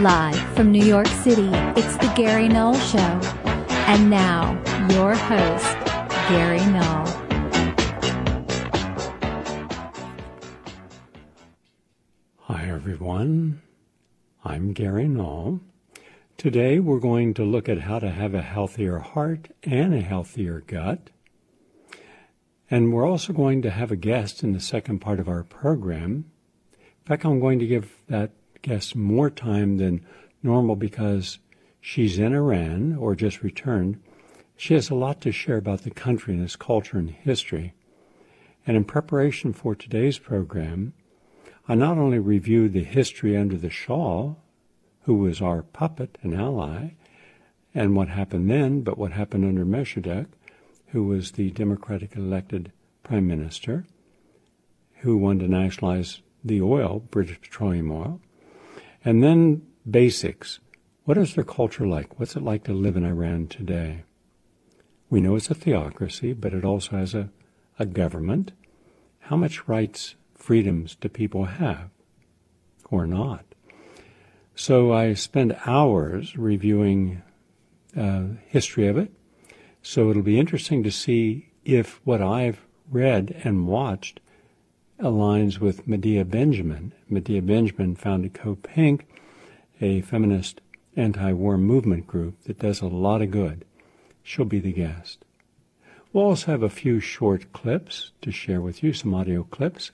Live from New York City, it's the Gary Null Show. And now, your host, Gary Null. Hi everyone, I'm Gary Null. Today we're going to look at how to have a healthier heart and a healthier gut. And we're also going to have a guest in the second part of our program. In fact, I'm going to give that guest more time than normal because she's in Iran or just returned. She has a lot to share about the country and its culture and history. And in preparation for today's program, I not only reviewed the history under the Shah, who was our puppet and ally, and what happened then, but what happened under Mossadegh, who was the democratic elected prime minister, who wanted to nationalize the oil, British petroleum oil. And then basics. What is their culture like? What's it like to live in Iran today? We know it's a theocracy, but it also has a government. How much rights, freedoms do people have or not? So I spend hours reviewing history of it. So it'll be interesting to see if what I've read and watched aligns with Medea Benjamin. Medea Benjamin founded Co-Pink, a feminist anti-war movement group that does a lot of good. She'll be the guest. We'll also have a few short clips to share with you, some audio clips,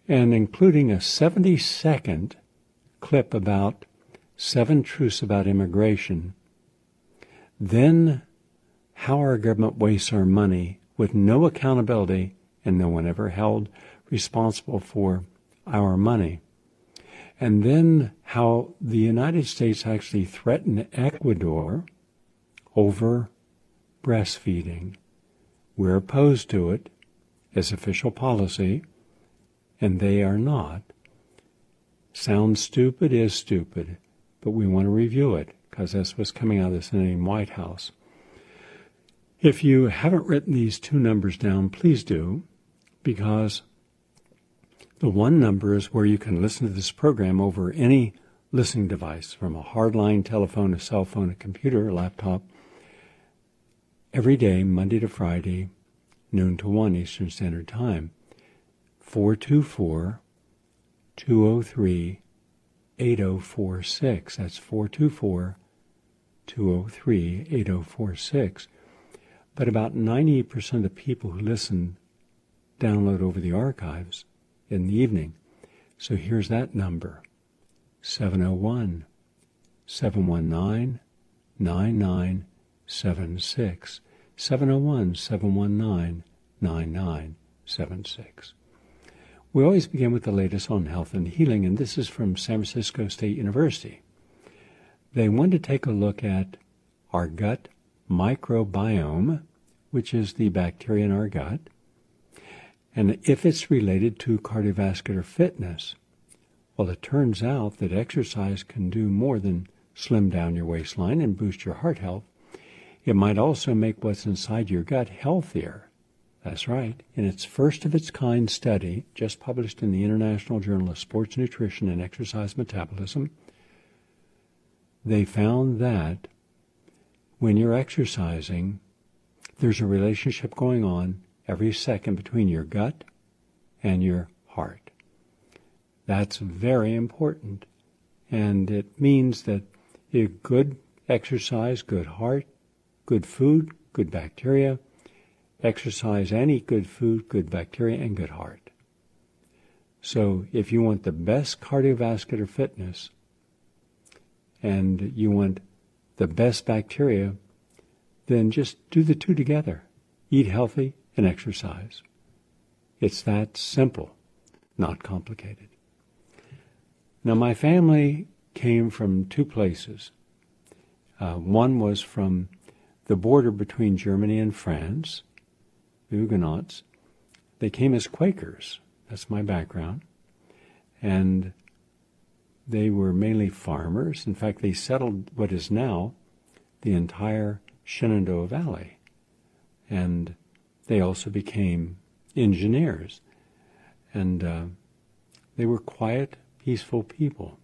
and including a 70-second clip about 7 truths about immigration. Then how our government wastes our money with no accountability and no one ever held responsible for our money. And then how the United States actually threatened Ecuador over breastfeeding. We're opposed to it as official policy, and they are not. Sounds stupid, is stupid, but we want to review it because that's what's coming out of the Senate and White House. If you haven't written these 2 numbers down, please do, because the 1 number is where you can listen to this program over any listening device, from a hardline telephone, a cell phone, a computer, a laptop, every day, Monday to Friday, noon to 1 Eastern Standard Time. 424-203-8046. That's 424-203-8046. But about 98% of the people who listen download over the archives in the evening. So here's that number, 701-719-9976. 701-719-9976. We always begin with the latest on health and healing, and this is from San Francisco State University. They wanted to take a look at our gut microbiome, which is the bacteria in our gut, and if it's related to cardiovascular fitness. Well, it turns out that exercise can do more than slim down your waistline and boost your heart health. It might also make what's inside your gut healthier. That's right. In its first of its kind study, just published in the International Journal of Sports Nutrition and Exercise Metabolism, they found that when you're exercising, there's a relationship going on every second between your gut and your heart. That's very important. And it means that if good exercise, good heart, good food, good bacteria, exercise and eat good food, good bacteria, and good heart. So if you want the best cardiovascular fitness and you want the best bacteria, then just do the 2 together. Eat healthy and exercise. It's that simple, not complicated. Now, my family came from 2 places. One was from the border between Germany and France, the Huguenots. They came as Quakers. That's my background. And they were mainly farmers. In fact, they settled what is now the entire Shenandoah Valley. And they also became engineers. And they were quiet, peaceful people.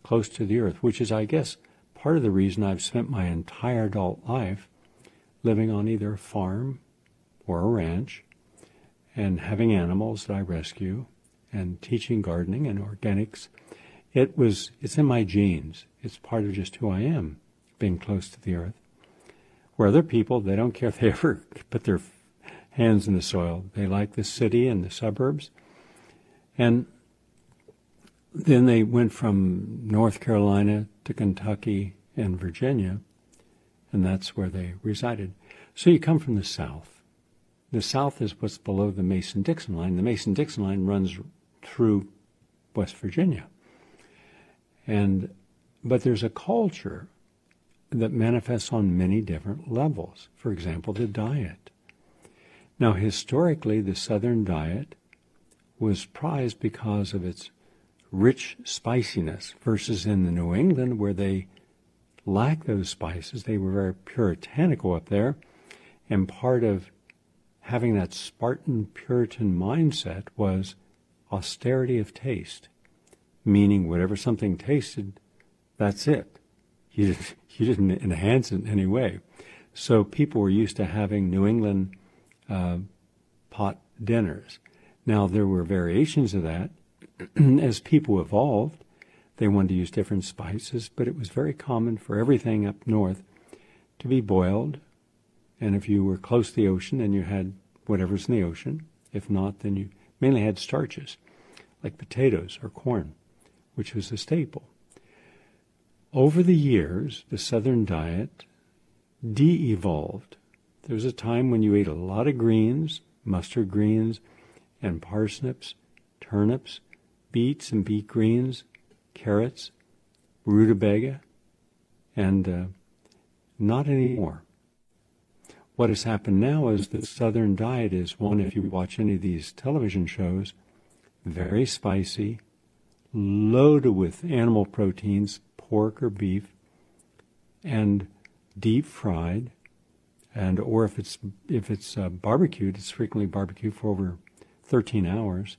close to the earth, which is, I guess, part of the reason I've spent my entire adult life living on either a farm or a ranch and having animals that I rescue and teaching gardening and organics. It's in my genes. It's part of just who I am, being close to the earth. Where other people, they don't care if they ever put their hands in the soil. They like the city and the suburbs. And then they went from North Carolina to Kentucky and Virginia, and that's where they resided. So you come from the South. The South is what's below the Mason-Dixon line. The Mason-Dixon line runs through West Virginia. But there's a culture that manifests on many different levels. For example, the diet. Now, historically, the Southern diet was prized because of its rich spiciness versus in the New England where they lacked those spices. They were very puritanical up there, and part of having that Spartan Puritan mindset was austerity of taste, meaning whatever something tasted, that's it. You didn't enhance it in any way. So people were used to having New England pot dinners. Now, there were variations of that. As people evolved, they wanted to use different spices, but it was very common for everything up north to be boiled. And if you were close to the ocean, then you had whatever's in the ocean. If not, then you mainly had starches, like potatoes or corn, which was a staple. Over the years, the Southern diet de-evolved. There was a time when you ate a lot of greens, mustard greens, and parsnips, turnips, beets and beet greens, carrots, rutabaga, and not anymore. What has happened now is the Southern diet is one, if you watch any of these television shows, very spicy, loaded with animal proteins, pork or beef, and deep fried, or if it's barbecued, it's frequently barbecued for over 13 hours.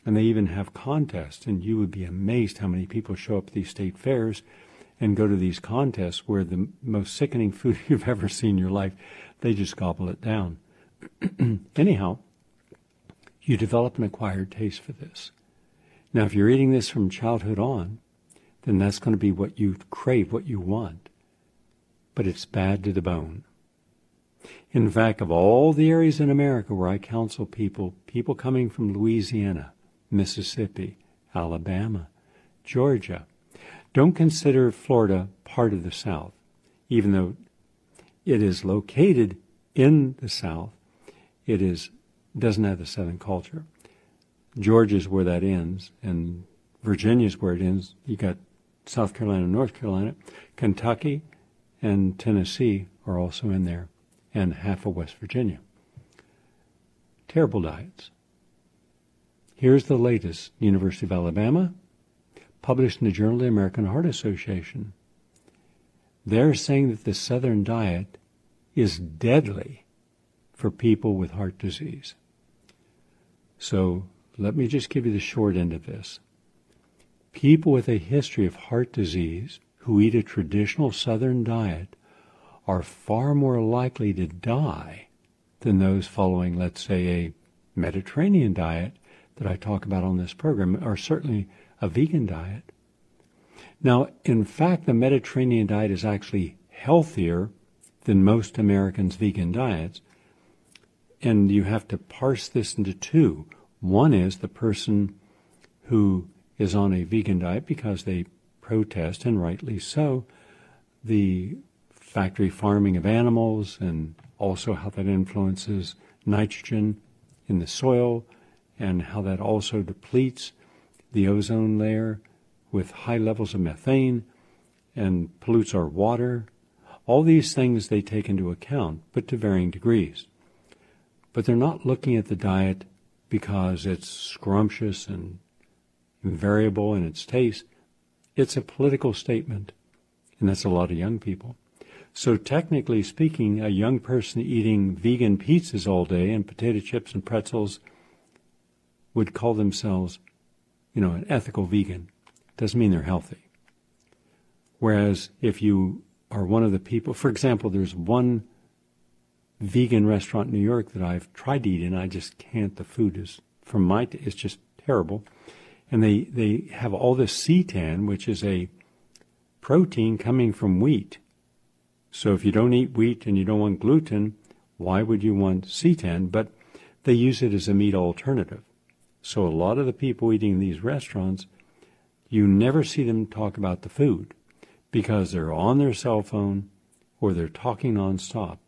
And they even have contests, and you would be amazed how many people show up at these state fairs and go to these contests where the most sickening food you've ever seen in your life, they just gobble it down. Anyhow, you develop an acquired taste for this. Now, if you're eating this from childhood on, then that's going to be what you crave, what you want. But it's bad to the bone. In fact, of all the areas in America where I counsel people coming from Louisiana, Mississippi, Alabama, Georgia, don't consider Florida part of the South, even though it is located in the South. It doesn't have the Southern culture. Georgia's where that ends, and Virginia's where it ends. You got South Carolina, North Carolina, Kentucky, and Tennessee are also in there, and half of West Virginia. Terrible diets. Here's the latest, University of Alabama, published in the Journal of the American Heart Association. They're saying that the Southern diet is deadly for people with heart disease. So let me just give you the short end of this. People with a history of heart disease who eat a traditional Southern diet are far more likely to die than those following, let's say, a Mediterranean diet that I talk about on this program, or certainly a vegan diet. Now, in fact, the Mediterranean diet is actually healthier than most Americans' vegan diets, and you have to parse this into two. One is the person who is on a vegan diet because they protest, and rightly so, the factory farming of animals and also how that influences nitrogen in the soil and how that also depletes the ozone layer with high levels of methane and pollutes our water. All these things they take into account, but to varying degrees. But they're not looking at the diet because it's scrumptious and variable in its taste. It's a political statement, and that's a lot of young people. So technically speaking, a young person eating vegan pizzas all day and potato chips and pretzels would call themselves, an ethical vegan. Doesn't mean they're healthy. Whereas if you are one of the people, for example, there's one vegan restaurant in New York that I've tried to eat and I just can't. The food is, it's just terrible. And they have all this seitan, which is a protein coming from wheat. So if you don't eat wheat and you don't want gluten, why would you want seitan? But they use it as a meat alternative. So a lot of the people eating these restaurants, you never see them talk about the food because they're on their cell phone or they're talking nonstop.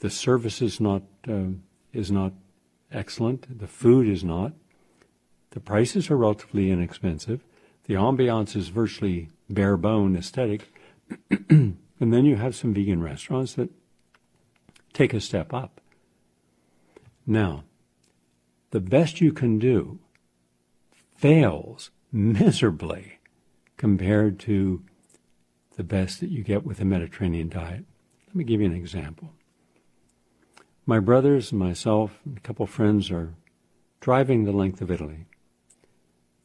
The service is not excellent. The food is not. The prices are relatively inexpensive. The ambiance is virtually bare bone aesthetic. And then you have some vegan restaurants that take a step up. Now, the best you can do fails miserably compared to the best that you get with a Mediterranean diet. Let me give you an example. My brothers and myself and a couple of friends are driving the length of Italy.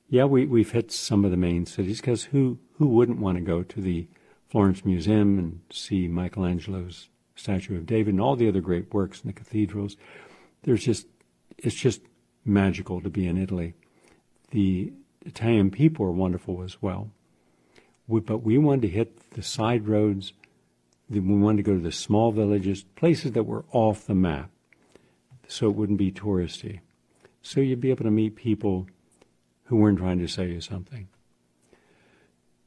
Yeah, we've hit some of the main cities because who wouldn't want to go to the Florence Museum and see Michelangelo's statue of David and all the other great works in the cathedrals? It's just magical to be in Italy. The Italian people are wonderful as well. But we wanted to hit the side roads. We wanted to go to the small villages, places that were off the map, so it wouldn't be touristy. So you'd be able to meet people who weren't trying to sell you something.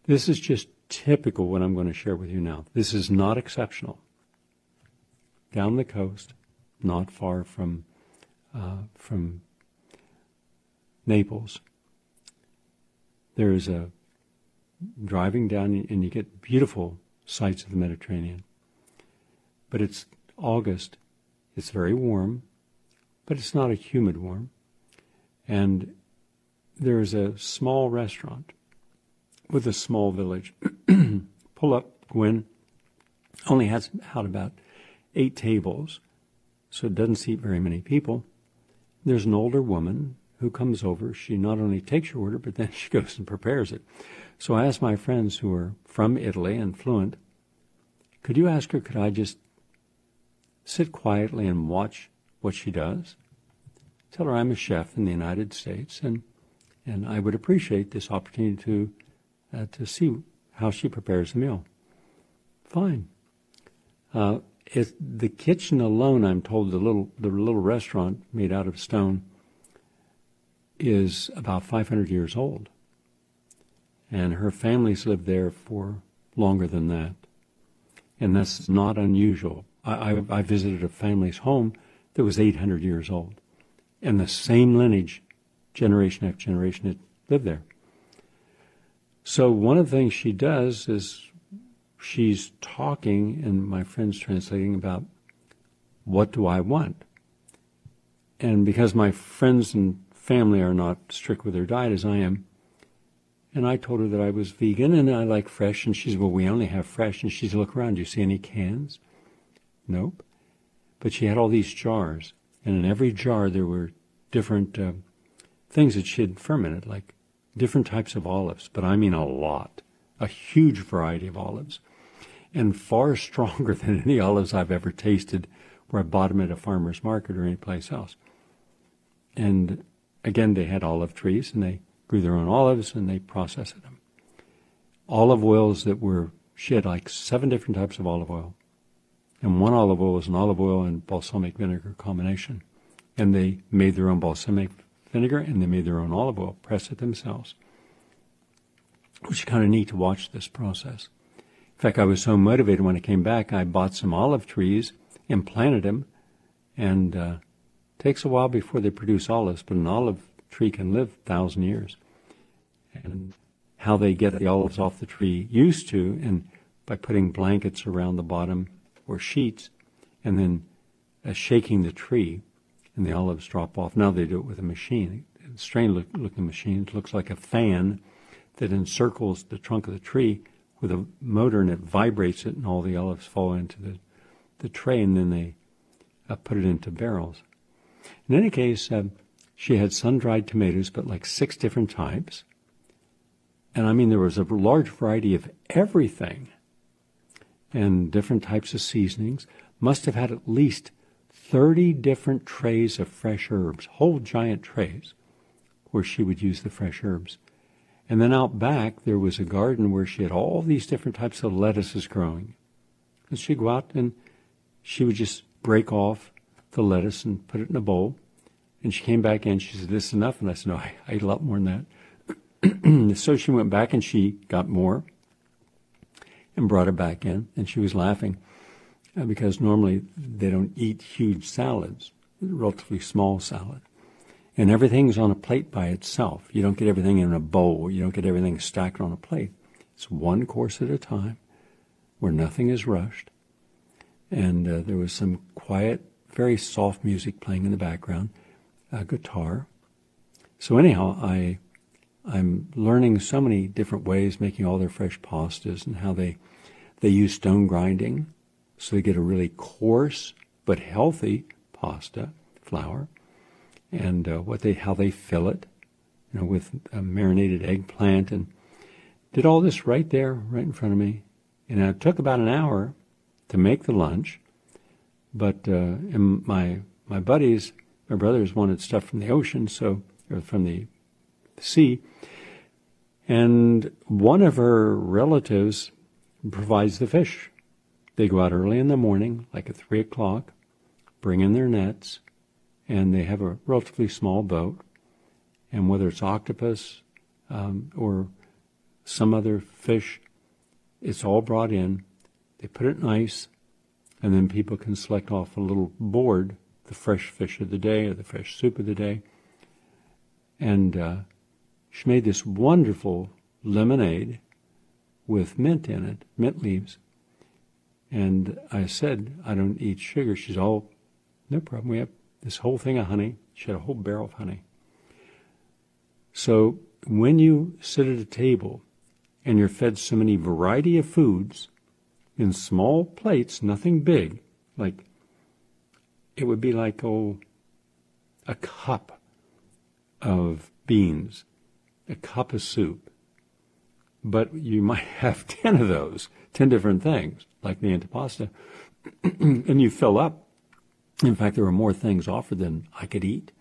This is just typical what I'm going to share with you now. This is not exceptional. Down the coast, not far from Naples, there's a driving down and you get beautiful sights of the Mediterranean. But it's August. It's very warm, but it's not a humid warm. And there's a small restaurant with a small village. Pull up, go in. Only has out about 8 tables, so it doesn't seat very many people. There's an older woman who comes over. She not only takes your order, but then she goes and prepares it. So I asked my friends who are from Italy and fluent, could you ask her, could I just sit quietly and watch what she does? Tell her I'm a chef in the United States, and I would appreciate this opportunity to see how she prepares the meal. Fine. The kitchen alone, I'm told, the little restaurant made out of stone is about 500 years old. And her family's lived there for longer than that. And that's not unusual. I visited a family's home that was 800 years old. And the same lineage, generation after generation, had lived there. So one of the things she does is she's talking, and my friend's translating, about what do I want? And because my friends and family are not strict with their diet as I am, and I told her that I was vegan and I like fresh, and she said, well, we only have fresh. And she said, look around, do you see any cans? Nope. But she had all these jars, and in every jar there were different things that she had fermented, like different types of olives, but I mean a lot, a huge variety of olives, and far stronger than any olives I've ever tasted where I bought them at a farmer's market or any place else. And again, they had olive trees, and they grew their own olives, and they processed them. Olive oils that were, she had like 7 different types of olive oil. And one olive oil was an olive oil and balsamic vinegar combination. And they made their own balsamic vinegar, and they made their own olive oil, pressed it themselves. Which is kind of neat to watch this process. In fact, I was so motivated when I came back, I bought some olive trees and planted them. And it takes a while before they produce olives, but an olive tree can live 1,000 years. And how they get the olives off the tree used to, and by putting blankets around the bottom or sheets, and then shaking the tree, and the olives drop off. Now they do it with a machine, a strange looking machine. It looks like a fan that encircles the trunk of the tree with a motor, and it vibrates it, and all the olives fall into the tray, and then they put it into barrels. In any case, she had sun-dried tomatoes, but like 6 different types. And I mean, there was a large variety of everything and different types of seasonings. Must have had at least 30 different trays of fresh herbs, whole giant trays, where she would use the fresh herbs. And then out back, there was a garden where she had all these different types of lettuces growing. And she'd go out and she would just break off the lettuce and put it in a bowl. And she came back in, she said, "This is enough?" And I said, "No, I ate a lot more than that." So she went back and she got more and brought it back in. And she was laughing because normally they don't eat huge salads, relatively small salad. And everything's on a plate by itself. You don't get everything in a bowl. You don't get everything stacked on a plate. It's one course at a time where nothing is rushed. And there was some quiet, very soft music playing in the background, a guitar. So anyhow, I'm learning so many different ways, making all their fresh pastas and how they use stone grinding. So they get a really coarse but healthy pasta flour. And how they fill it, with a marinated eggplant, and did all this right there, right in front of me. And it took about an hour to make the lunch, but and my brothers wanted stuff from the ocean, or from the sea, and one of her relatives provides the fish. They go out early in the morning, like at 3 o'clock, bring in their nets, and they have a relatively small boat, and whether it's octopus or some other fish, it's all brought in. They put it in ice, and then people can select off a little board the fresh fish of the day or the fresh soup of the day. And she made this wonderful lemonade with mint in it, mint leaves. And I said, "I don't eat sugar." She's all, "No problem, we have this whole thing of honey." She had a whole barrel of honey. So when you sit at a table and you're fed so many variety of foods in small plates, nothing big, like it would be like a cup of beans, a cup of soup, but you might have 10 of those, 10 different things, like the antipasta, and you fill up. In fact, there were more things offered than I could eat.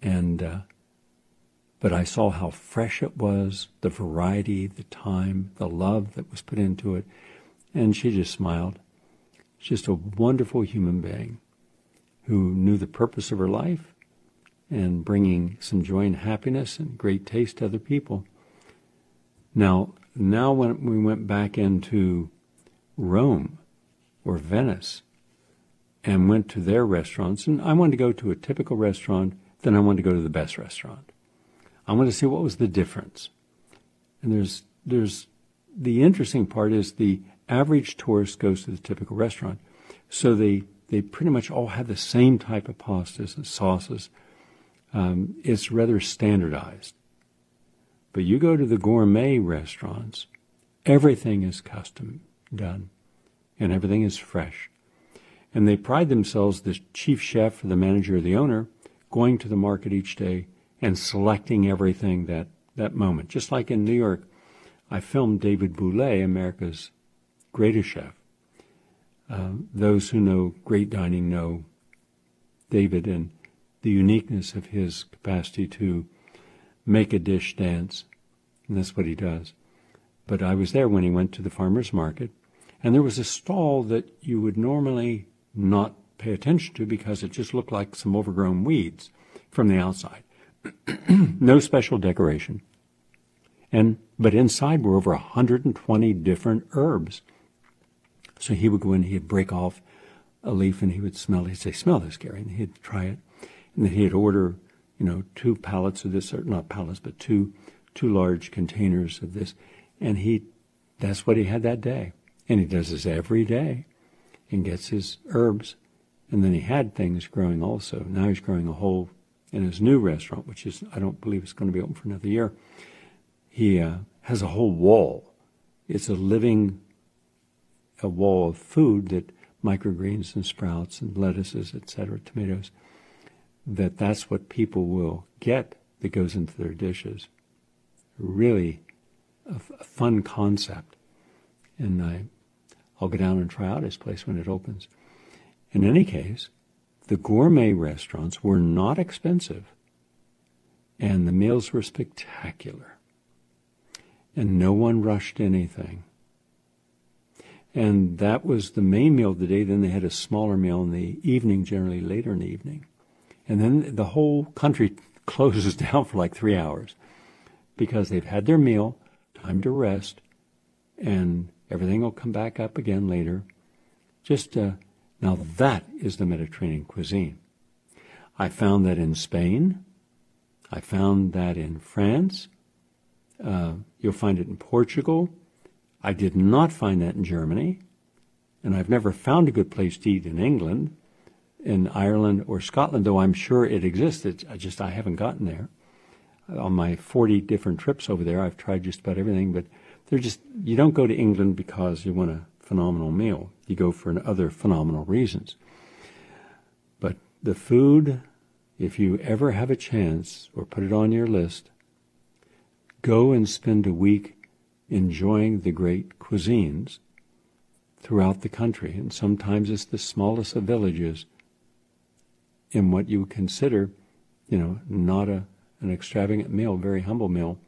And but I saw how fresh it was, the variety, the time, the love that was put into it. And she just smiled. Just a wonderful human being who knew the purpose of her life and bringing some joy and happiness and great taste to other people. Now when we went back into Rome or Venice, and went to their restaurants, and I wanted to go to a typical restaurant, then I wanted to go to the best restaurant. I wanted to see what was the difference. And there's the interesting part is the average tourist goes to the typical restaurant. So they pretty much all have the same type of pastas and sauces. It's rather standardized. But you go to the gourmet restaurants, everything is custom done, and everything is fresh. And they pride themselves, the chief chef or the manager or the owner, going to the market each day and selecting everything that moment. Just like in New York, I filmed David Bouley, America's greatest chef. Those who know great dining know David and the uniqueness of his capacity to make a dish dance. And that's what he does. But I was there when he went to the farmer's market, and there was a stall that you would normally not pay attention to because it just looked like some overgrown weeds from the outside. No special decoration. But inside were over 120 different herbs. So he would go in, he'd break off a leaf and he would smell it. He'd say, "Smell this, Gary," and he'd try it. And then he'd order, 2 pallets of this, or not pallets, but two large containers of this. And that's what he had that day. And he does this every day and gets his herbs. And then he had things growing also. Now he's growing a whole, in his new restaurant, which is, I don't believe it's going to be open for another year. He has a whole wall. It's a wall of food, that microgreens and sprouts and lettuces, etc., tomatoes, that's what people will get that goes into their dishes. Really a fun concept. And I'll go down and try out his place when it opens. In any case, the gourmet restaurants were not expensive, and the meals were spectacular, and no one rushed anything. And that was the main meal of the day. Then they had a smaller meal in the evening, generally later in the evening. And then the whole country closes down for like 3 hours because they've had their meal, time to rest, and everything will come back up again later. Now that is the Mediterranean cuisine. I found that in Spain. I found that in France. You'll find it in Portugal. I did not find that in Germany. And I've never found a good place to eat in England, in Ireland, or Scotland, though I'm sure it exists. I haven't gotten there. On my 40 different trips over there, I've tried just about everything, but you don't go to England because you want a phenomenal meal. You go for other phenomenal reasons. But the food, if you ever have a chance, or put it on your list, go and spend a week enjoying the great cuisines throughout the country. And sometimes it's the smallest of villages in what you would consider, not an extravagant meal, very humble meal,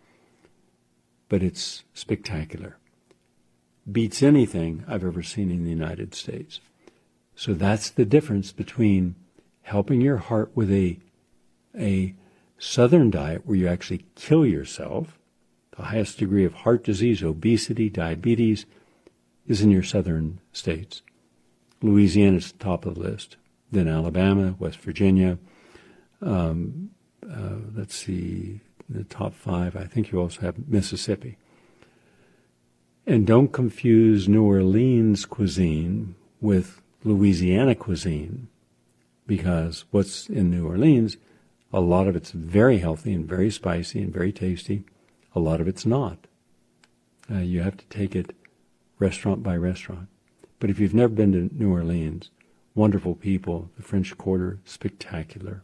but it's spectacular. Beats anything I've ever seen in the United States. So that's the difference between helping your heart with a southern diet where you actually kill yourself. The highest degree of heart disease, obesity, diabetes is in your southern states. Louisiana is the top of the list. Then Alabama, West Virginia. Let's see, the top 5. I think you also have Mississippi. And don't confuse New Orleans cuisine with Louisiana cuisine, because what's in New Orleans, a lot of it's very healthy and very spicy and very tasty. A lot of it's not. You have to take it restaurant by restaurant. But if you've never been to New Orleans, wonderful people, the French Quarter, spectacular.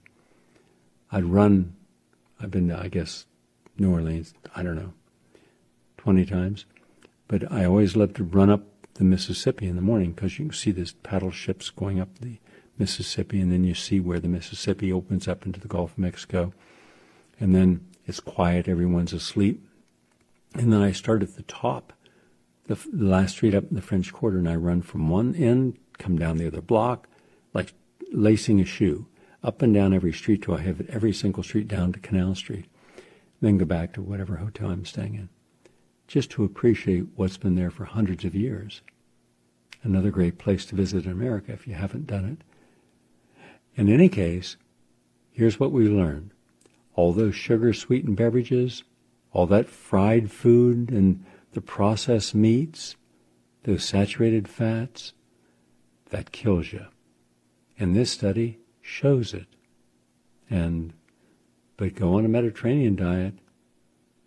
I've been to, I guess, New Orleans, 20 times. But I always love to run up the Mississippi in the morning because you can see these paddle ships going up the Mississippi, and then you see where the Mississippi opens up into the Gulf of Mexico. And then it's quiet, everyone's asleep. And then I start at the top, the last street up in the French Quarter, and I run from one end, come down the other block, like lacing a shoe, up and down every street till I have every single street down to Canal Street. Then go back to whatever hotel I'm staying in, just to appreciate what's been there for hundreds of years. Another great place to visit in America if you haven't done it. In any case, here's what we learned. All those sugar-sweetened beverages, all that fried food and the processed meats, those saturated fats, that kills you. And this study shows it. But go on a Mediterranean diet,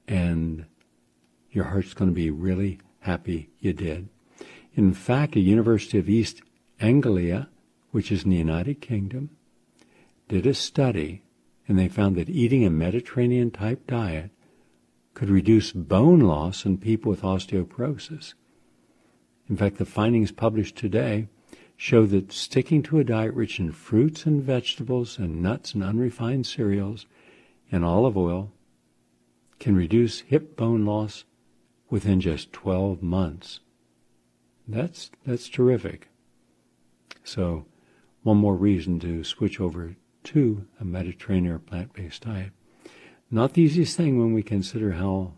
and your heart's going to be really happy you did. In fact, the University of East Anglia, which is in the United Kingdom, did a study, and they found that eating a Mediterranean-type diet could reduce bone loss in people with osteoporosis. In fact, the findings published today show that sticking to a diet rich in fruits and vegetables and nuts and unrefined cereals and olive oil can reduce hip bone loss within just 12 months. That's terrific. So one more reason to switch over to a Mediterranean or plant-based diet. Not the easiest thing when we consider how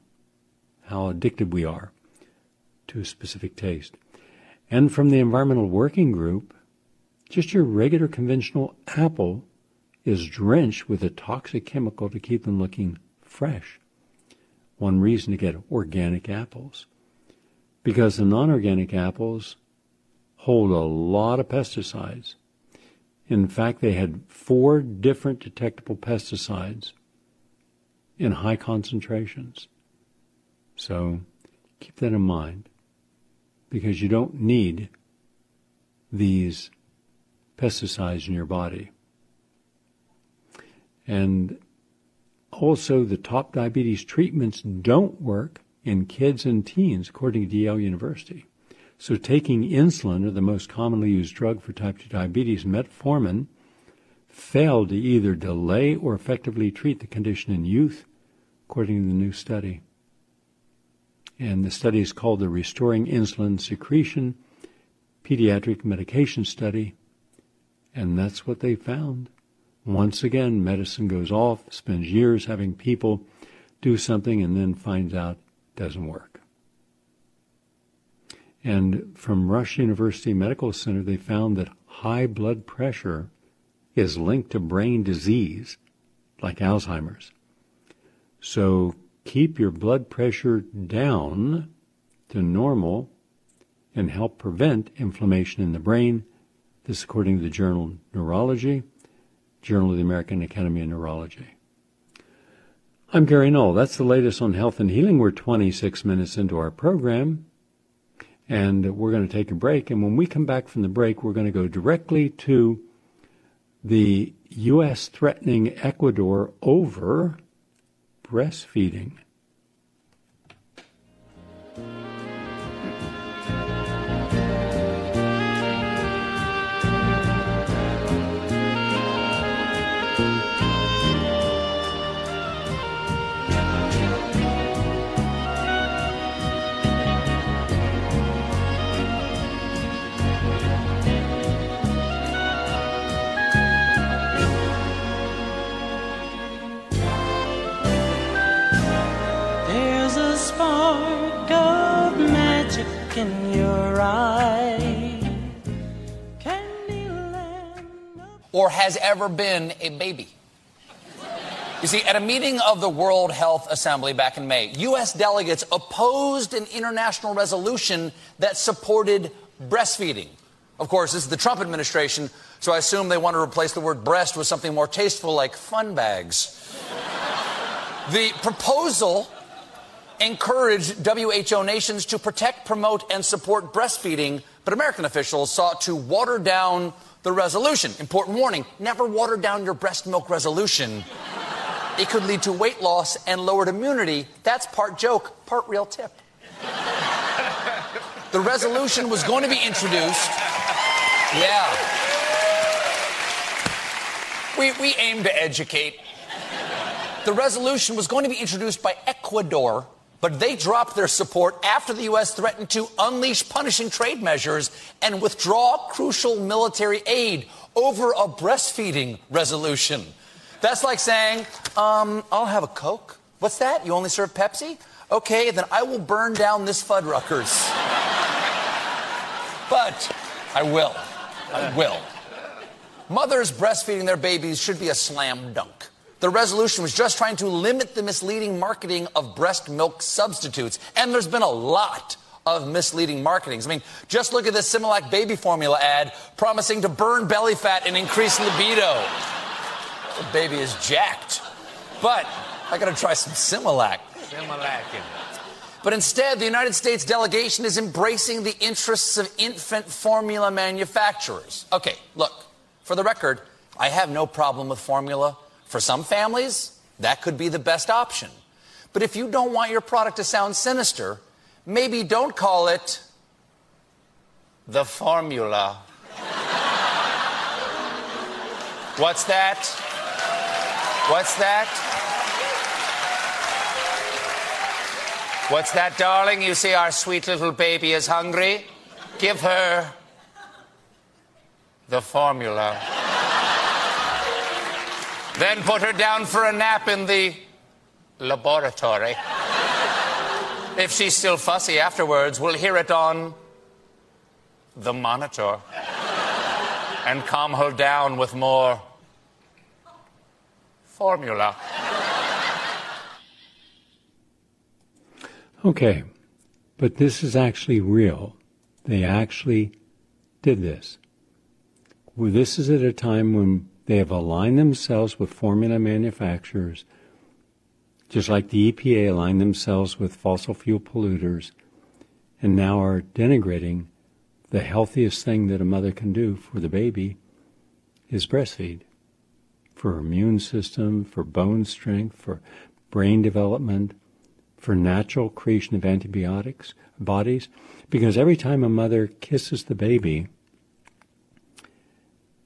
addicted we are to a specific taste. And from the Environmental Working Group, just your regular conventional apple is drenched with a toxic chemical to keep them looking fresh. One reason to get organic apples. Because the non-organic apples hold a lot of pesticides. In fact, they had 4 different detectable pesticides in high concentrations. So keep that in mind, because you don't need these pesticides in your body. And also, the top diabetes treatments don't work in kids and teens, according to Yale University. So taking insulin, or the most commonly used drug for type 2 diabetes, metformin, failed to either delay or effectively treat the condition in youth, according to the new study. And the study is called the Restoring Insulin Secretion Pediatric Medication Study, and that's what they found. Once again, medicine goes off, spends years having people do something, and then finds out it doesn't work. And from Rush University Medical Center, they found that high blood pressure is linked to brain disease, like Alzheimer's. So keep your blood pressure down to normal and help prevent inflammation in the brain. This is according to the journal Neurology, Journal of the American Academy of Neurology. I'm Gary Null. That's the latest on health and healing. We're 26 minutes into our program, and we're going to take a break. And when we come back from the break, we're going to go directly to the U.S. threatening Ecuador over breastfeeding. In your eye, or has ever been a baby. You see, at a meeting of the World Health Assembly back in May, U.S. delegates opposed an international resolution that supported breastfeeding. Of course, this is the Trump administration, so I assume they want to replace the word breast with something more tasteful like fun bags. The proposal encouraged WHO nations to protect, promote, and support breastfeeding, but American officials sought to water down the resolution. Important warning, never water down your breast milk resolution. It could lead to weight loss and lowered immunity. That's part joke, part real tip. The resolution was going to be introduced. Yeah. We aim to educate. The resolution was going to be introduced by Ecuador, but they dropped their support after the U.S. threatened to unleash punishing trade measures and withdraw crucial military aid over a breastfeeding resolution. That's like saying, I'll have a Coke. What's that? You only serve Pepsi? Okay, then I will burn down this Fuddruckers. But I will. I will. Mothers breastfeeding their babies should be a slam dunk. The resolution was just trying to limit the misleading marketing of breast milk substitutes. And there's been a lot of misleading marketings. I mean, just look at this Similac baby formula ad promising to burn belly fat and increase libido. The baby is jacked. But I got to try some Similac. But instead, the United States delegation is embracing the interests of infant formula manufacturers. Okay, look, for the record, I have no problem with formula. For some families, that could be the best option. But if you don't want your product to sound sinister, maybe don't call it the formula. What's that? What's that? What's that, darling? You see our sweet little baby is hungry? Give her the formula. Then put her down for a nap in the laboratory. If she's still fussy afterwards, we'll hear it on the monitor and calm her down with more formula. Okay, but this is actually real. They actually did this. Well, this is at a time when they have aligned themselves with formula manufacturers, just like the EPA aligned themselves with fossil fuel polluters, and now are denigrating the healthiest thing that a mother can do for the baby is breastfeed. For her immune system, for bone strength, for brain development, for natural creation of antibiotics bodies, because every time a mother kisses the baby,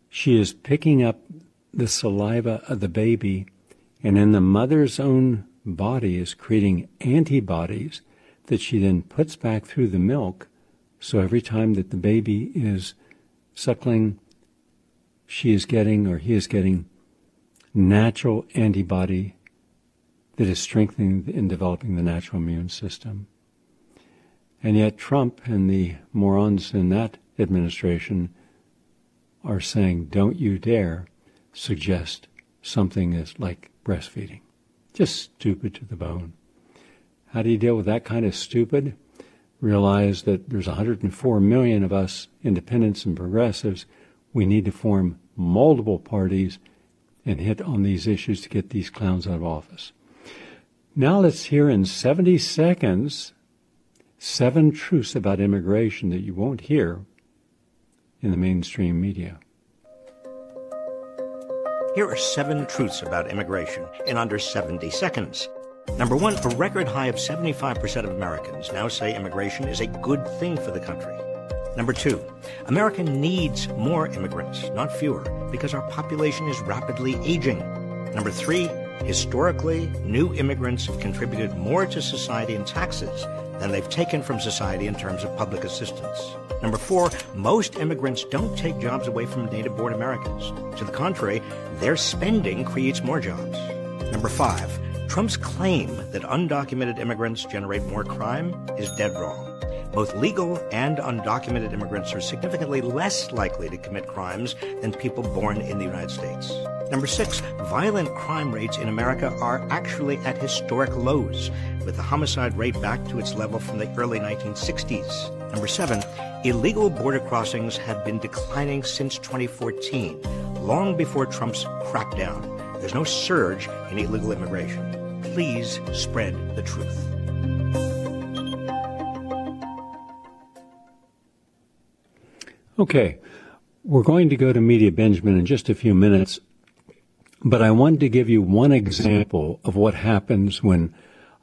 she is picking up the saliva of the baby, and in the mother's own body is creating antibodies that she then puts back through the milk. So every time that the baby is suckling, she is getting, or he is getting, natural antibody that is strengthening and developing the natural immune system. And yet Trump and the morons in that administration are saying, don't you dare suggest something as like breastfeeding. Just stupid to the bone. How do you deal with that kind of stupid? Realize that there's 104 million of us independents and progressives. We need to form multiple parties and hit on these issues to get these clowns out of office. Now let's hear in 70 seconds 7 truths about immigration that you won't hear in the mainstream media. Here are 7 truths about immigration in under 70 seconds. Number 1, a record high of 75% of Americans now say immigration is a good thing for the country. Number 2, America needs more immigrants, not fewer, because our population is rapidly aging. Number 3, historically, new immigrants have contributed more to society in taxes than they've taken from society in terms of public assistance. Number 4, most immigrants don't take jobs away from native-born Americans. To the contrary, their spending creates more jobs. Number 5, Trump's claim that undocumented immigrants generate more crime is dead wrong. Both legal and undocumented immigrants are significantly less likely to commit crimes than people born in the United States. Number 6, violent crime rates in America are actually at historic lows, with the homicide rate back to its level from the early 1960s. Number 7, illegal border crossings have been declining since 2014, long before Trump's crackdown. There's no surge in illegal immigration. Please spread the truth. Okay, we're going to go to Medea Benjamin in just a few minutes, but I wanted to give you one example of what happens when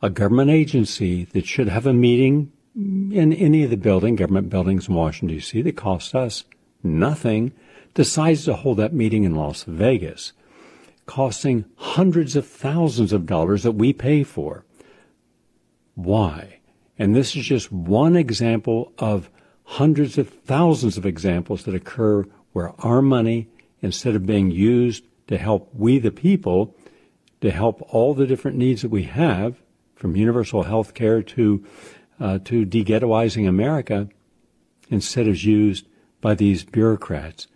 a government agency that should have a meeting in any of the government buildings in Washington, D.C., that costs us nothing, decides to hold that meeting in Las Vegas, costing hundreds of thousands of dollars that we pay for. Why? And this is just one example of hundreds of thousands of examples that occur where our money, instead of being used to help we the people, to help all the different needs that we have, from universal health care to de-ghettoizing America, instead is used by these bureaucrats,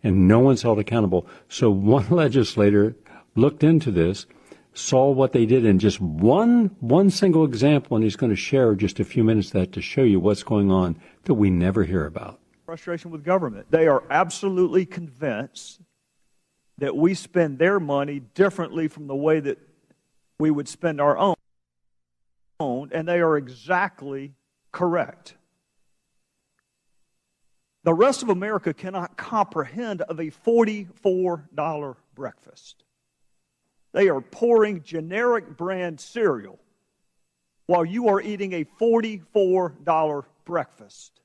and no one's held accountable. So one legislator looked into this, saw what they did in just one single example, and he's going to share just a few minutes of that to show you what's going on that we never hear about. Frustration with government. They are absolutely convinced that we spend their money differently from the way that we would spend our own, and they are exactly correct. The rest of America cannot comprehend of a $44 breakfast. They are pouring generic brand cereal while you are eating a $44 breakfast.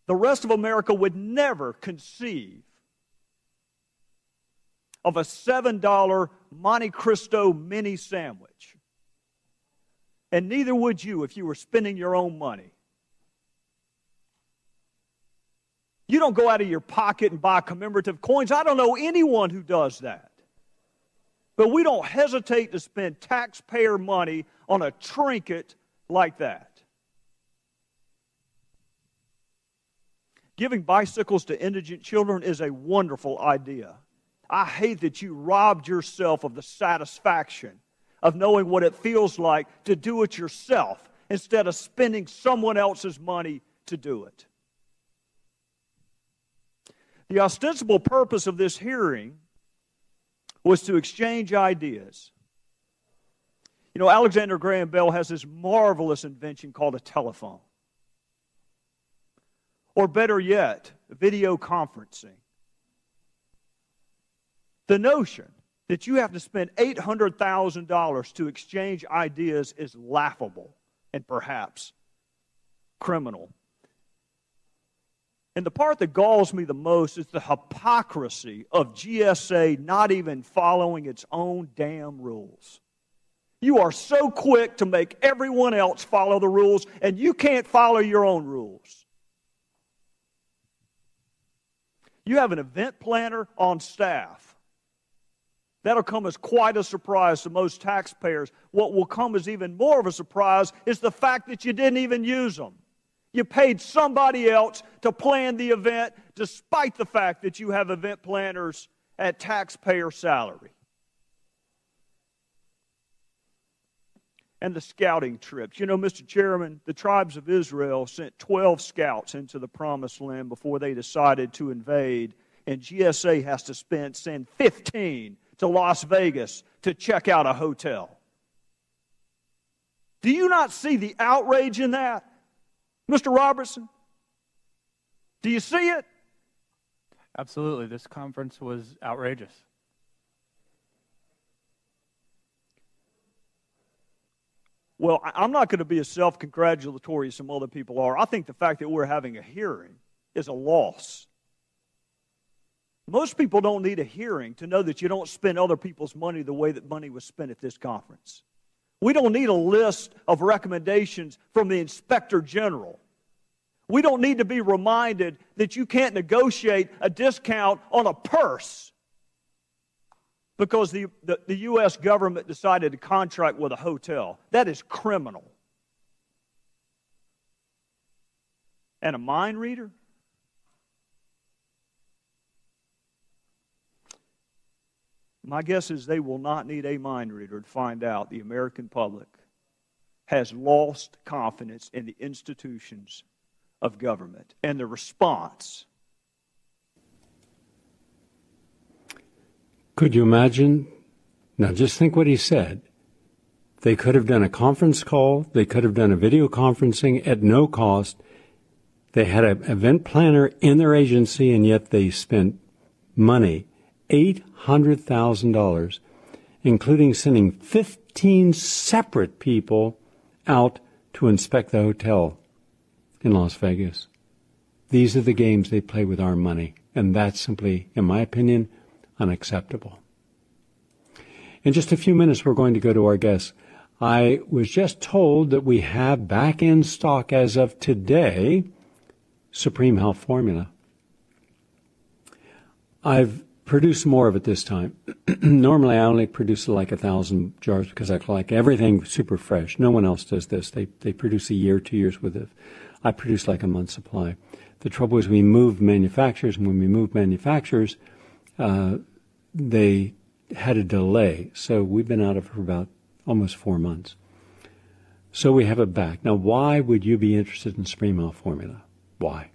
The rest of America would never conceive of a $7 Monte Cristo mini sandwich. And neither would you if you were spending your own money. You don't go out of your pocket and buy commemorative coins. I don't know anyone who does that. But we don't hesitate to spend taxpayer money on a trinket like that. Giving bicycles to indigent children is a wonderful idea. I hate that you robbed yourself of the satisfaction of knowing what it feels like to do it yourself instead of spending someone else's money to do it. The ostensible purpose of this hearing was to exchange ideas. You know, Alexander Graham Bell has this marvelous invention called a telephone. Or better yet, video conferencing. The notion that you have to spend $800,000 to exchange ideas is laughable and perhaps criminal. And the part that galls me the most is the hypocrisy of GSA not even following its own damn rules. You are so quick to make everyone else follow the rules, and you can't follow your own rules. You have an event planner on staff. That'll come as quite a surprise to most taxpayers. What will come as even more of a surprise is the fact that you didn't even use them. You paid somebody else to plan the event despite the fact that you have event planners at taxpayer salary. And the scouting trips. You know, Mr. Chairman, the tribes of Israel sent 12 scouts into the Promised Land before they decided to invade, and GSA has to send 15 to Las Vegas to check out a hotel. Do you not see the outrage in that, Mr. Robertson? Do you see it? Absolutely. This conference was outrageous. Well, I'm not going to be as self-congratulatory as some other people are. I think the fact that we're having a hearing is a loss. Most people don't need a hearing to know that you don't spend other people's money the way that money was spent at this conference. We don't need a list of recommendations from the Inspector General. We don't need to be reminded that you can't negotiate a discount on a purse because the U.S. government decided to contract with a hotel. That is criminal. And a mind reader? My guess is they will not need a mind reader to find out the American public has lost confidence in the institutions of government. And the response. Could you imagine? Now just think what he said. They could have done a conference call. They could have done a video conferencing at no cost. They had an event planner in their agency, and yet they spent money, $800,000, including sending 15 separate people out to inspect the hotel in Las Vegas. These are the games they play with our money, and that's simply, in my opinion, unacceptable. In just a few minutes, we're going to go to our guests. I was just told that we have back in stock as of today Supreme Health Formula. I've produced more of it this time. Normally, I only produce like 1,000 jars because I like everything super fresh. No one else does this. They produce a year, 2 years with it. I produce like a month's supply. The trouble is we moved manufacturers, and when we moved manufacturers, they had a delay. So we've been out of it for about almost 4 months. So we have it back. Now, why would you be interested in Supreme Health Formula? Why?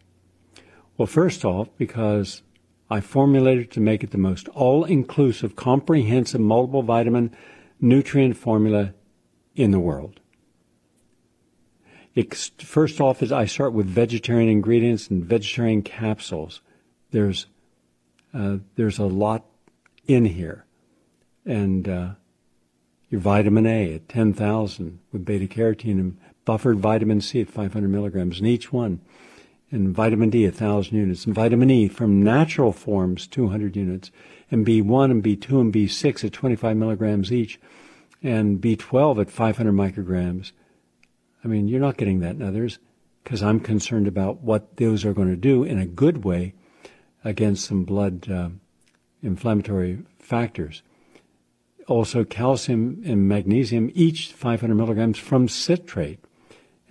Well, first off, because I formulated to make it the most all-inclusive, comprehensive, multiple vitamin nutrient formula in the world. First off, is I start with vegetarian ingredients and vegetarian capsules. There's a lot in here. And your vitamin A at 10,000 with beta-carotene and buffered vitamin C at 500 milligrams in each one. And vitamin D, 1,000 units. And vitamin E from natural forms, 200 units. And B1 and B2 and B6 at 25 milligrams each. And B12 at 500 micrograms. I mean, you're not getting that in others because I'm concerned about what those are going to do in a good way against some blood inflammatory factors. Also, calcium and magnesium, each 500 milligrams from citrate.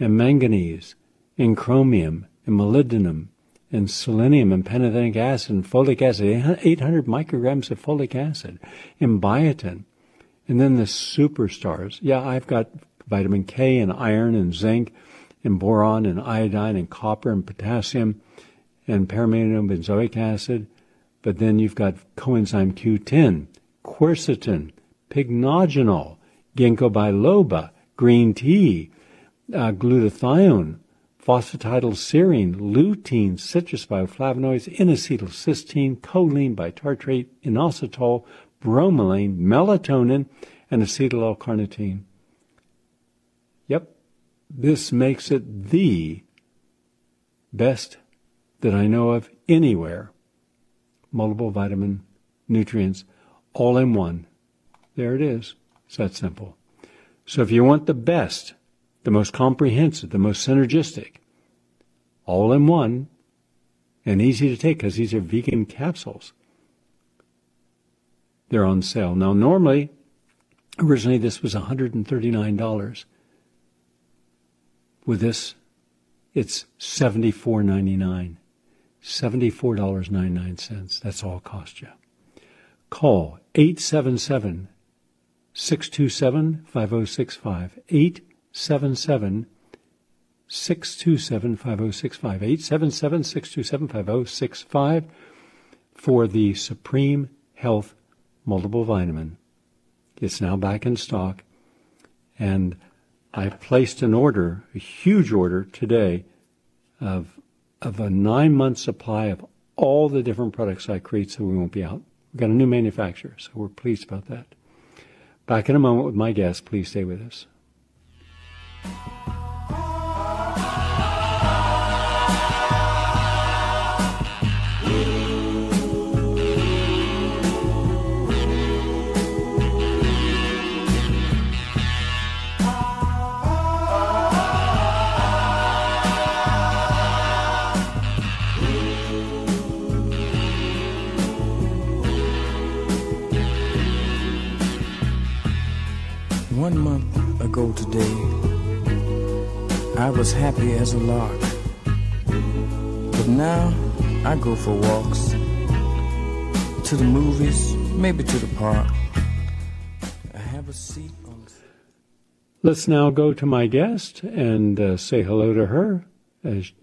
And manganese, and chromium, and molybdenum, and selenium, and pantothenic acid, and folic acid, 800 micrograms of folic acid, and biotin. And then the superstars. Yeah, I've got vitamin K and iron and zinc and boron and iodine and copper and potassium and paramminium benzoic acid. But then you've got coenzyme Q10, quercetin, pycnogenol, ginkgo biloba, green tea, glutathione, phosphatidylserine, lutein, citrus bioflavonoids, N-acetylcysteine, choline bitartrate, inositol, bromelain, melatonin, and acetyl L-carnitine. Yep, this makes it the best that I know of anywhere. Multiple vitamin nutrients, all in one. There it is. It's that simple. So if you want the best, the most comprehensive, the most synergistic, all in one, and easy to take because these are vegan capsules, they're on sale. Now, normally, originally this was $139. With this, it's $74.99. $74.99. That's all it cost you. Call 877-627-5065. 877-627-5065. 877-627-5065 for the Supreme Health Multiple Vitamin. It's now back in stock. And I placed an order, a huge order today, of a 9-month supply of all the different products I create, so we won't be out. We've got a new manufacturer, so we're pleased about that. Back in a moment with my guest. Please stay with us. One month ago today, I was happy as a lark. But now I go for walks, to the movies, maybe to the park. I have a seat on the... Let's now go to my guest and say hello to her.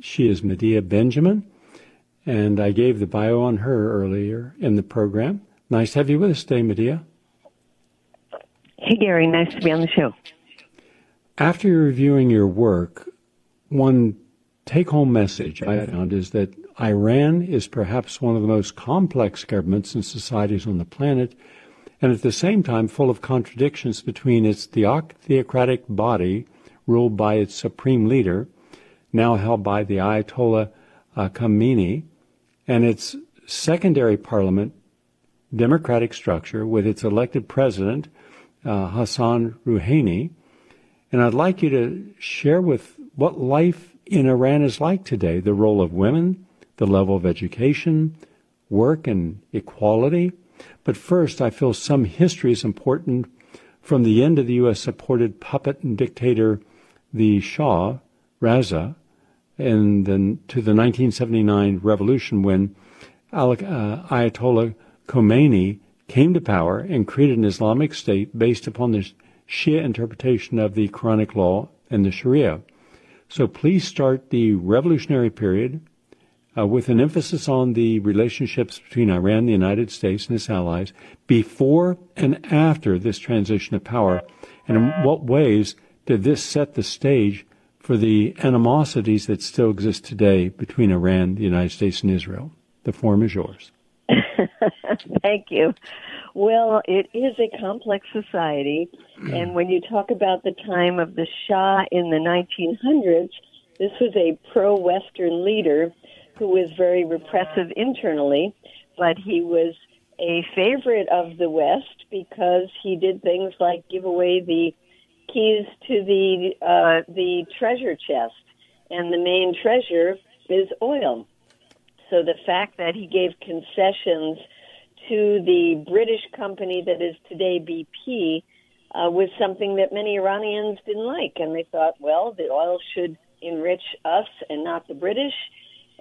She is Medea Benjamin, and I gave the bio on her earlier in the program. Nice to have you with us today, Medea. Hey, Gary. Nice to be on the show. After reviewing your work, one take-home message I found is that Iran is perhaps one of the most complex governments and societies on the planet, and at the same time full of contradictions between its theocratic body, ruled by its supreme leader, now held by the Ayatollah Khamenei, and its secondary parliament, democratic structure, with its elected president, Hassan Rouhani. And I'd like you to share with what life in Iran is like today, the role of women, the level of education, work, and equality. But first, I feel some history is important from the end of the U.S.-supported puppet and dictator, the Shah, Raza, and then to the 1979 revolution when Ayatollah Khomeini came to power and created an Islamic State based upon the Shia interpretation of the Quranic law and the Sharia. So please start the revolutionary period with an emphasis on the relationships between Iran, the United States, and its allies before and after this transition of power, and in what ways did this set the stage for the animosities that still exist today between Iran, the United States, and Israel? The floor is yours. Thank you. Well, it is a complex society, and when you talk about the time of the Shah in the 1900s, this was a pro-Western leader who was very repressive internally, but he was a favorite of the West because he did things like give away the keys to the treasure chest, and the main treasure is oil. So the fact that he gave concessions to the British company that is today BP was something that many Iranians didn't like. And they thought, well, the oil should enrich us and not the British.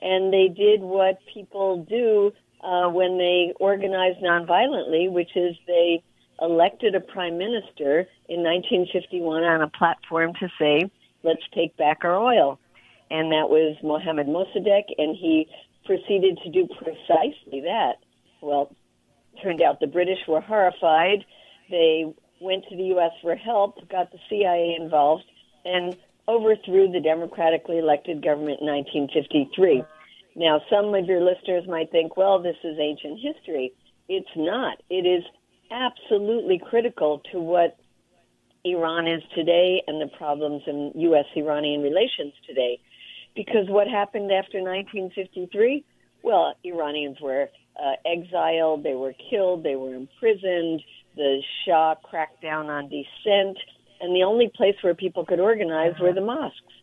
And they did what people do when they organize nonviolently, which is they elected a prime minister in 1951 on a platform to say, let's take back our oil. And that was Mohammad Mossadegh, and he proceeded to do precisely that. Well, turned out the British were horrified. They went to the U.S. for help, got the CIA involved, and overthrew the democratically elected government in 1953. Now, some of your listeners might think, well, this is ancient history. It's not. It is absolutely critical to what Iran is today and the problems in U.S.-Iranian relations today. Because what happened after 1953? Well, Iranians were exiled, they were killed, they were imprisoned, the Shah cracked down on dissent, and the only place where people could organize were the mosques.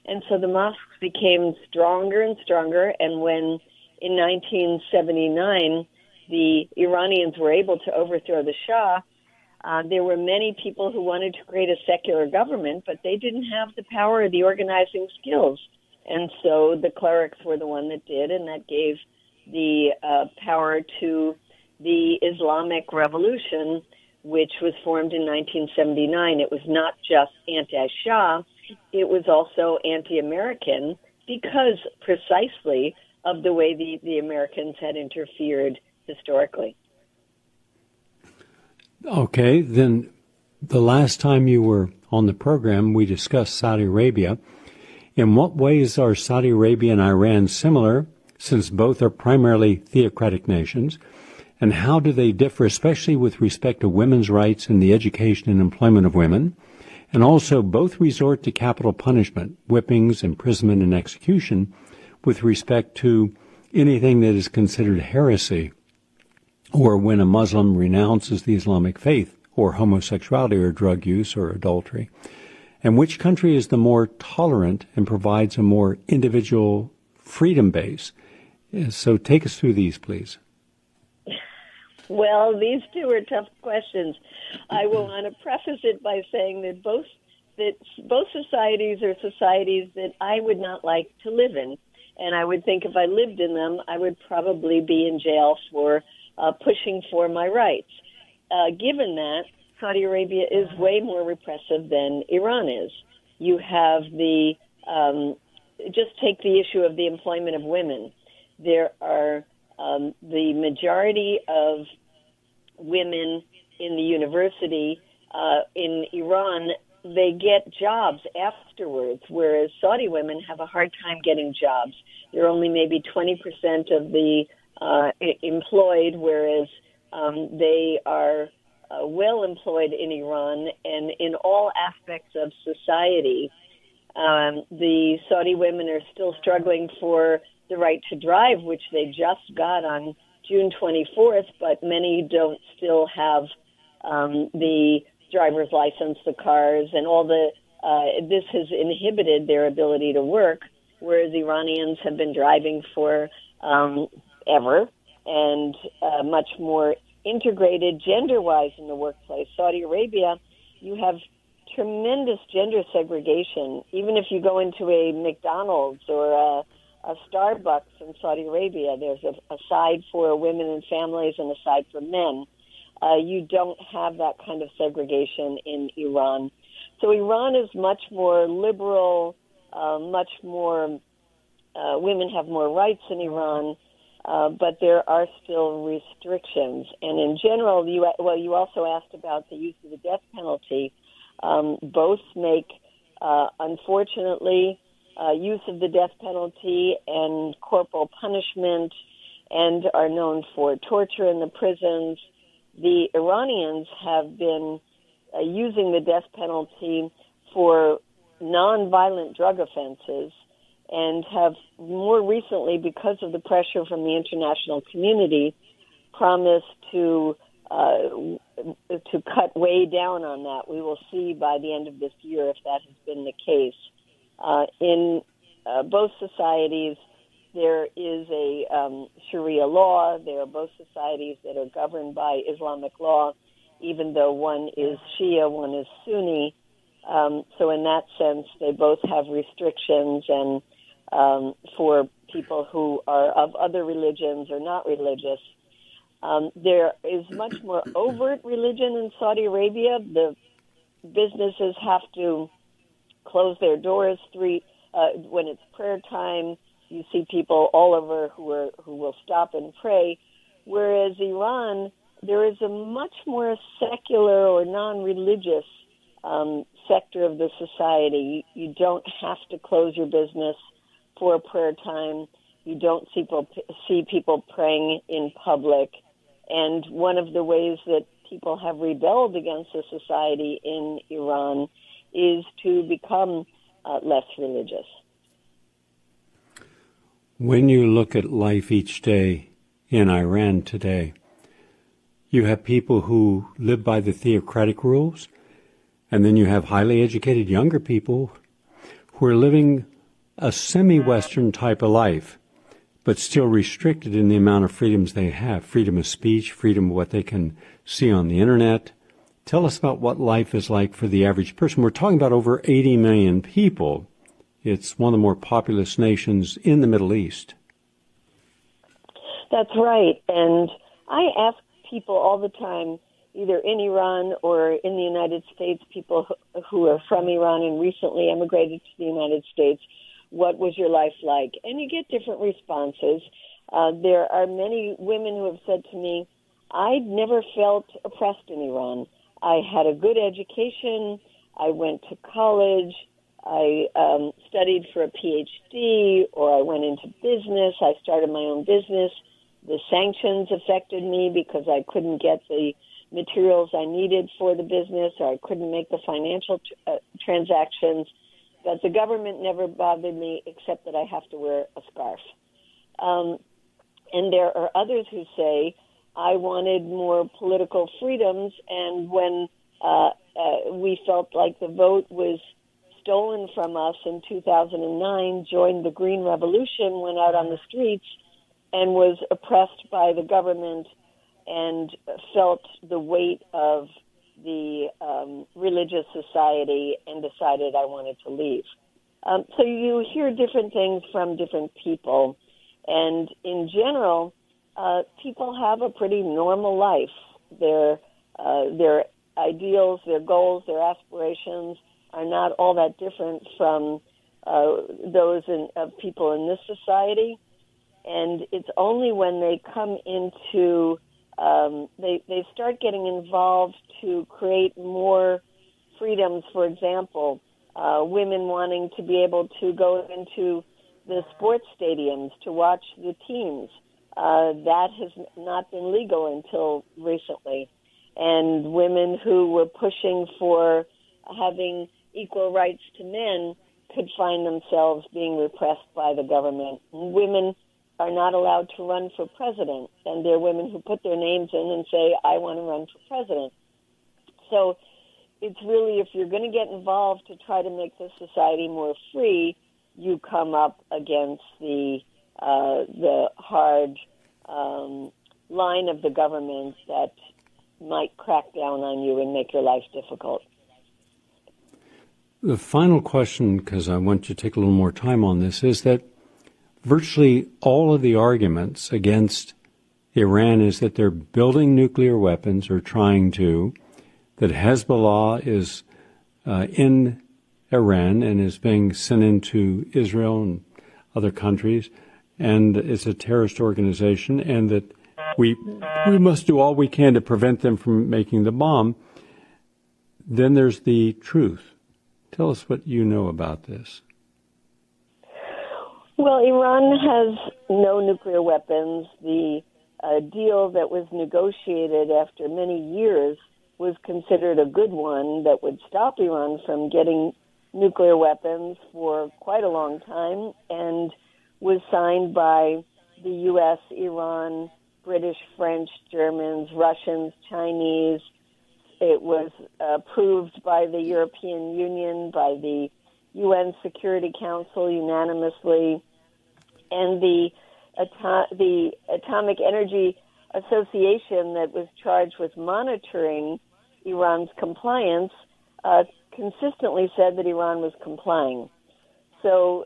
And so the mosques became stronger and stronger, and when in 1979 the Iranians were able to overthrow the Shah, there were many people who wanted to create a secular government, but they didn't have the power or the organizing skills. And so the clerics were the one that did, and that gave the power to the Islamic Revolution, which was formed in 1979. It was not just anti-Shah, it was also anti-American because precisely of the way the Americans had interfered historically. Okay, then the last time you were on the program, we discussed Saudi Arabia. In what ways are Saudi Arabia and Iran similar, since both are primarily theocratic nations? And how do they differ, especially with respect to women's rights and the education and employment of women? And also, both resort to capital punishment, whippings, imprisonment, and execution, with respect to anything that is considered heresy, or when a Muslim renounces the Islamic faith, or homosexuality, or drug use, or adultery. And which country is the more tolerant and provides a more individual freedom base? So take us through these, please. Well, these two are tough questions. I will want to preface it by saying that both societies are societies that I would not like to live in. And I would think if I lived in them, I would probably be in jail for pushing for my rights. Given that, Saudi Arabia is way more repressive than Iran is. You have just take the issue of the employment of women. There are the majority of women in the university in Iran, they get jobs afterwards, whereas Saudi women have a hard time getting jobs. They're only maybe 20% of the employed, whereas they are well employed in Iran and in all aspects of society. The Saudi women are still struggling for the right to drive, which they just got on June 24th, but many don't still have the driver's license, the cars, and all the, this has inhibited their ability to work, whereas Iranians have been driving for ever and much more integrated gender-wise in the workplace. Saudi Arabia, you have tremendous gender segregation. Even if you go into a McDonald's or a Starbucks in Saudi Arabia, there's a side for women and families and a side for men. You don't have that kind of segregation in Iran. So Iran is much more liberal, much more, women have more rights in Iran, but there are still restrictions. And in general, you also asked about the use of the death penalty. Both make, unfortunately, use of the death penalty and corporal punishment and are known for torture in the prisons. The Iranians have been using the death penalty for nonviolent drug offenses and have more recently, because of the pressure from the international community, promised to cut way down on that. We will see by the end of this year if that has been the case. In both societies, there is a Sharia law. There are both societies that are governed by Islamic law, even though one is Shia, one is Sunni. So in that sense, they both have restrictions and for people who are of other religions or not religious. There is much more overt religion in Saudi Arabia. The businesses have to close their doors when it's prayer time. You see people all over who will stop and pray. Whereas Iran, there is a much more secular or non-religious sector of the society. You don't have to close your business for a prayer time. You don't see people praying in public. And one of the ways that people have rebelled against the society in Iran is to become less religious. When you look at life each day in Iran today, you have people who live by the theocratic rules, and then you have highly educated younger people who are living a semi-Western type of life, but still restricted in the amount of freedoms they have, freedom of speech, freedom of what they can see on the internet. Tell us about what life is like for the average person. We're talking about over 80 million people. It's one of the more populous nations in the Middle East. That's right. And I ask people all the time, either in Iran or in the United States, people who are from Iran and recently emigrated to the United States, what was your life like? And you get different responses. There are many women who have said to me, I never felt oppressed in Iran. I had a good education. I went to college. I studied for a PhD, or I went into business. I started my own business. The sanctions affected me because I couldn't get the materials I needed for the business, or I couldn't make the financial transactions. But the government never bothered me, except that I have to wear a scarf. And there are others who say, I wanted more political freedoms, and when we felt like the vote was stolen from us in 2009, joined the Green Revolution, went out on the streets, and was oppressed by the government and felt the weight of the religious society and decided I wanted to leave. So you hear different things from different people, and in general, people have a pretty normal life. Their ideals, their goals, their aspirations are not all that different from those of people in this society. And it's only when they come into, they start getting involved to create more freedoms. For example, women wanting to be able to go into the sports stadiums to watch the teams. That has not been legal until recently. And women who were pushing for having equal rights to men could find themselves being repressed by the government. Women are not allowed to run for president, and there are women who put their names in and say, I want to run for president. So it's really, if you're going to get involved to try to make this society more free, you come up against the hard line of the government that might crack down on you and make your life difficult. The final question, because I want you to take a little more time on this, is that virtually all of the arguments against Iran is that they're building nuclear weapons or trying to, that Hezbollah is in Iran and is being sent into Israel and other countries, and it's a terrorist organization, and that we must do all we can to prevent them from making the bomb. Then there's the truth. Tell us what you know about this. Well, Iran has no nuclear weapons. The deal that was negotiated after many years was considered a good one that would stop Iran from getting nuclear weapons for quite a long time, and was signed by the U.S., Iran, British, French, Germans, Russians, Chinese. It was approved by the European Union, by the UN Security Council unanimously, and the Atomic Energy Association that was charged with monitoring Iran's compliance consistently said that Iran was complying. So,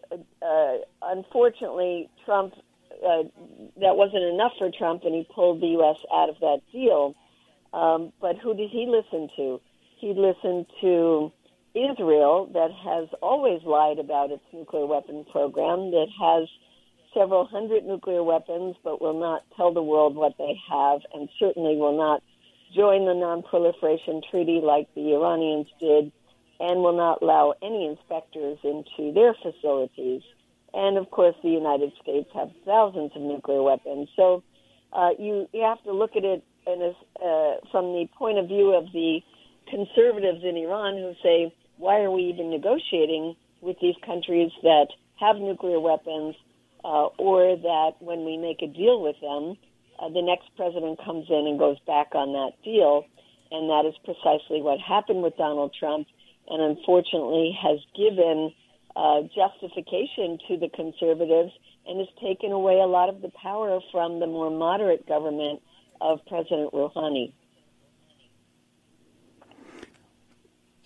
unfortunately, Trump, that wasn't enough for Trump, and he pulled the U.S. out of that deal. But who did he listen to? He listened to Israel, that has always lied about its nuclear weapon program, that has several hundred nuclear weapons, but will not tell the world what they have, and certainly will not join the non-proliferation treaty like the Iranians did, and will not allow any inspectors into their facilities. And, of course, the United States have thousands of nuclear weapons. So you have to look at it from the point of view of the conservatives in Iran who say, why are we even negotiating with these countries that have nuclear weapons, or that when we make a deal with them, the next president comes in and goes back on that deal. And that is precisely what happened with Donald Trump, and unfortunately has given justification to the conservatives and has taken away a lot of the power from the more moderate government of President Rouhani.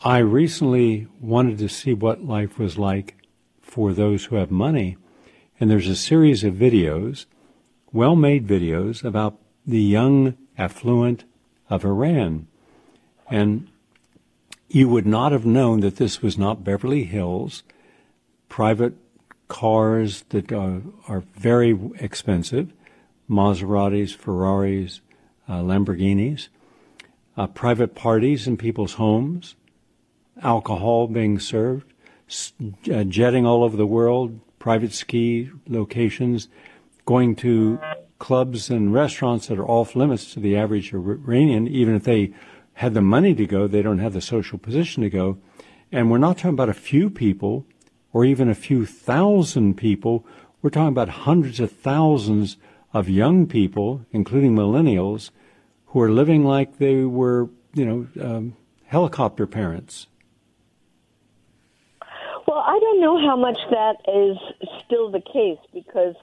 I recently wanted to see what life was like for those who have money, and there's a series of videos, well-made videos, about the young affluent of Iran. And you would not have known that this was not Beverly Hills, private cars that are very expensive, Maseratis, Ferraris, Lamborghinis, private parties in people's homes, alcohol being served, jetting all over the world, private ski locations, going to clubs and restaurants that are off limits to the average Iranian. Even if they had the money to go, they don't have the social position to go. And we're not talking about a few people or even a few thousand people. We're talking about hundreds of thousands of young people, including millennials, who are living like they were, helicopter parents. Well, I don't know how much that is still the case, because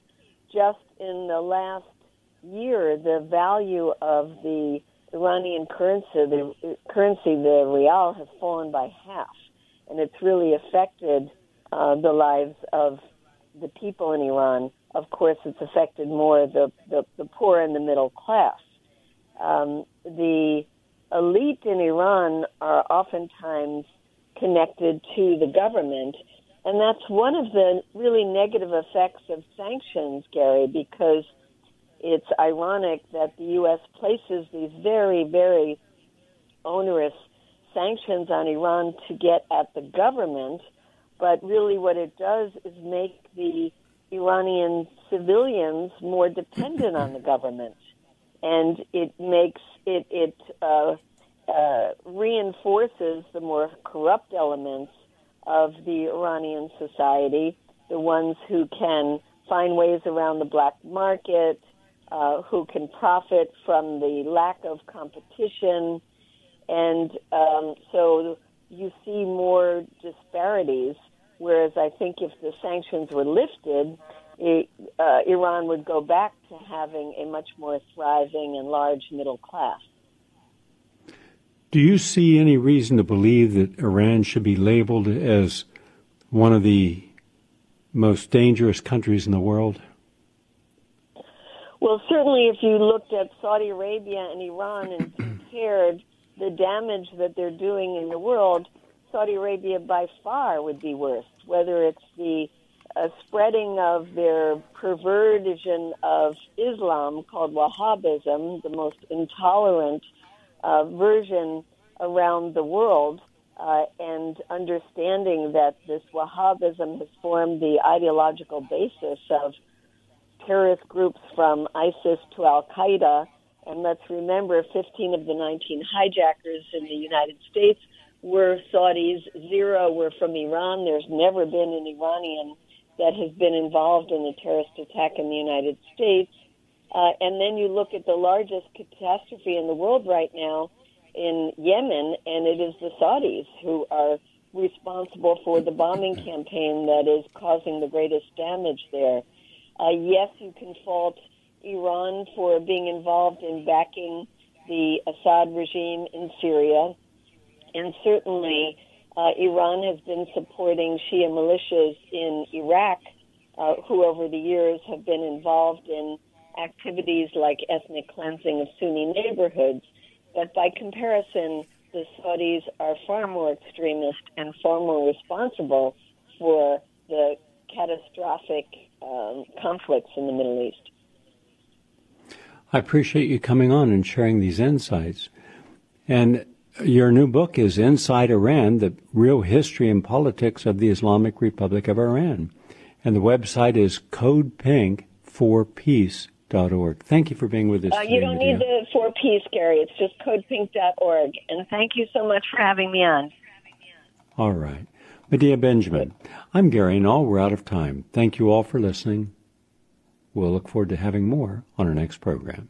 just in the last year, the value of the Iranian currency, the rial, has fallen by half, and it's really affected the lives of the people in Iran. Of course, it's affected more the poor and the middle class. The elite in Iran are oftentimes connected to the government, and that's one of the really negative effects of sanctions, Gary, because it's ironic that the U.S. places these very, very onerous sanctions on Iran to get at the government, but really what it does is make the Iranian civilians more dependent on the government, and it makes it reinforces the more corrupt elements of the Iranian society, the ones who can find ways around the black market, who can profit from the lack of competition, and so you see more disparities, whereas I think if the sanctions were lifted, Iran would go back to having a much more thriving and large middle class. Do you see any reason to believe that Iran should be labeled as one of the most dangerous countries in the world? Well, certainly if you looked at Saudi Arabia and Iran and compared the damage that they're doing in the world, Saudi Arabia by far would be worse, whether it's the spreading of their perversion of Islam called Wahhabism, the most intolerant version around the world, and understanding that this Wahhabism has formed the ideological basis of terrorist groups from ISIS to Al-Qaeda. And let's remember, 15 of the 19 hijackers in the United States were Saudis. 0 were from Iran. There's never been an Iranian that has been involved in a terrorist attack in the United States. And then you look at the largest catastrophe in the world right now in Yemen, and it is the Saudis who are responsible for the bombing campaign that is causing the greatest damage there. Yes, you can fault Iran for being involved in backing the Assad regime in Syria, and certainly Iran has been supporting Shia militias in Iraq, who over the years have been involved in activities like ethnic cleansing of Sunni neighborhoods. But by comparison, the Saudis are far more extremist and far more responsible for the catastrophic conflicts in the Middle East. I appreciate you coming on and sharing these insights. And your new book is Inside Iran, The Real History and Politics of the Islamic Republic of Iran. And the website is codepink4peace.com. codepink.org. Thank you for being with us today, You don't Medea. need the 4Ps, Gary. It's just codepink.org. And thank you so much for having me on. All right. Medea Benjamin. I'm Gary Null. We're out of time. Thank you all for listening. We'll look forward to having more on our next program.